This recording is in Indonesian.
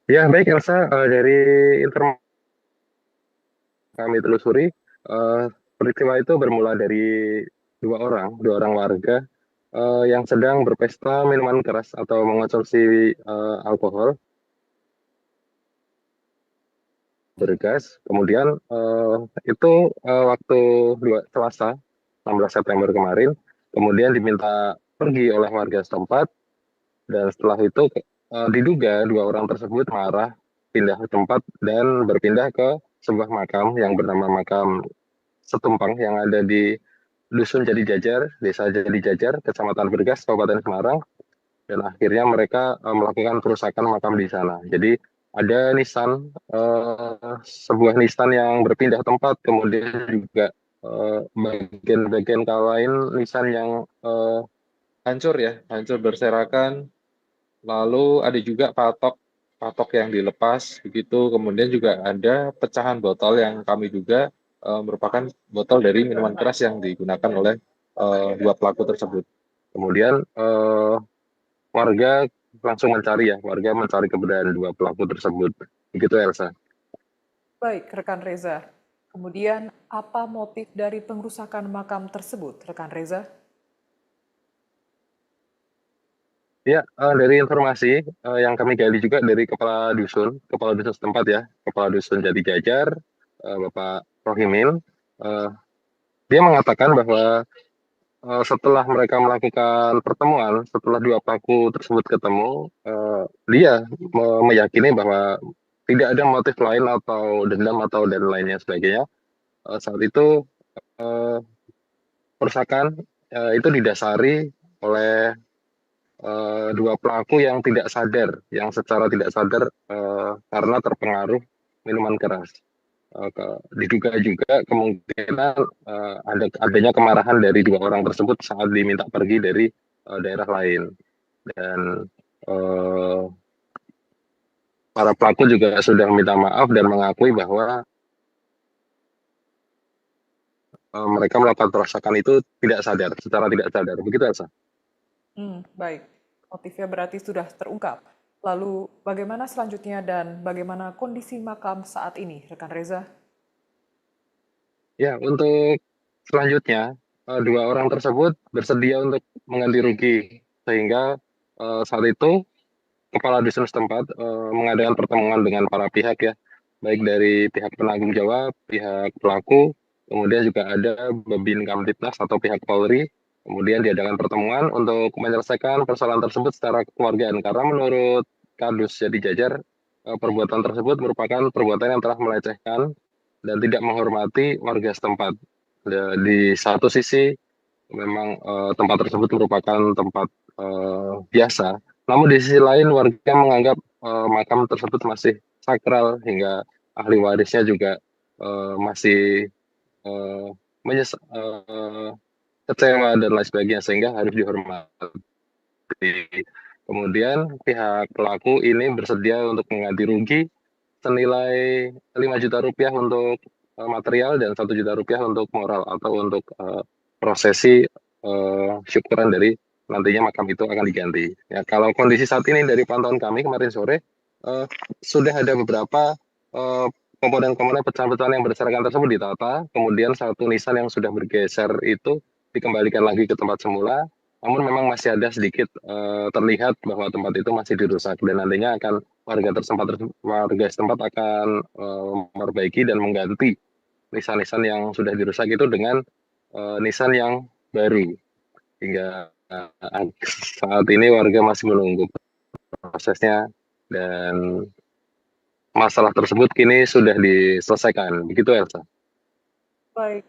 Ya, baik Elsa, dari informasi kami telusuri, eh, peristiwa itu bermula dari dua orang warga yang sedang berpesta minuman keras atau mengonsumsi alkohol bergas. Kemudian itu waktu Selasa 16 September kemarin, kemudian diminta pergi oleh warga setempat, dan setelah itu diduga dua orang tersebut marah, pindah ke tempat dan berpindah ke sebuah makam yang bernama makam Setumpang yang ada di Dusun Jadi Jajar, Desa Jadi Jajar, Kecamatan Bergas, Kabupaten Semarang, dan akhirnya mereka melakukan perusakan makam di sana. Jadi ada nisan, sebuah nisan yang berpindah tempat, kemudian juga bagian-bagian lain nisan yang hancur ya, hancur berserakan. Lalu ada juga patok yang dilepas begitu. Kemudian juga ada pecahan botol yang kami duga merupakan botol dari minuman keras yang digunakan oleh dua pelaku tersebut. Kemudian warga langsung mencari ya, warga mencari keberadaan dua pelaku tersebut. Begitu Elsa. Baik, rekan Reza. Kemudian, apa motif dari pengrusakan makam tersebut, rekan Reza? Ya, dari informasi yang kami gali juga dari kepala dusun setempat ya, kepala dusun Jati Jajar, Bapak Rohimil, eh, dia mengatakan bahwa setelah mereka melakukan pertemuan, setelah dua pelaku tersebut ketemu, dia meyakini bahwa tidak ada motif lain atau dendam atau dan lainnya sebagainya. Saat itu eh, perusakan itu didasari oleh dua pelaku yang tidak sadar, yang secara tidak sadar karena terpengaruh minuman keras. Diduga juga kemungkinan adanya kemarahan dari dua orang tersebut saat diminta pergi dari daerah lain, dan eh, para pelaku juga sudah minta maaf dan mengakui bahwa mereka melakukan perusakan itu tidak sadar, secara tidak sadar. Begitu Elsa. Baik. Motifnya berarti sudah terungkap. Lalu, bagaimana selanjutnya dan bagaimana kondisi makam saat ini, rekan Reza? Ya, untuk selanjutnya dua orang tersebut bersedia untuk mengganti rugi, sehingga saat itu kepala dusun setempat mengadakan pertemuan dengan para pihak ya, baik dari pihak penanggung jawab, pihak pelaku, kemudian juga ada Babin Kamtipmas atau pihak Polri. Kemudian diadakan pertemuan untuk menyelesaikan persoalan tersebut secara kekeluargaan, karena menurut Kadus Jadi Jajar, perbuatan tersebut merupakan perbuatan yang telah melecehkan dan tidak menghormati warga setempat. Di satu sisi memang tempat tersebut merupakan tempat biasa, namun di sisi lain warga menganggap makam tersebut masih sakral, hingga ahli warisnya juga masih eh, kecewa dan lain sebagainya, sehingga harus dihormati. Kemudian pihak pelaku ini bersedia untuk mengganti rugi senilai 5 juta rupiah untuk material dan 1 juta rupiah untuk moral atau untuk prosesi syukuran dari nantinya makam itu akan diganti. Ya, kalau kondisi saat ini dari pantauan kami kemarin sore, eh, sudah ada beberapa eh, komponen-komponen pecahan-pecahan yang berserakan tersebut ditata, kemudian satu nisan yang sudah bergeser itu dikembalikan lagi ke tempat semula, namun memang masih ada sedikit terlihat bahwa tempat itu masih dirusak, dan nantinya akan warga setempat akan memperbaiki dan mengganti nisan-nisan yang sudah dirusak itu dengan nisan yang baru. Hingga saat ini warga masih menunggu prosesnya, dan masalah tersebut kini sudah diselesaikan. Begitu Elsa. Baik,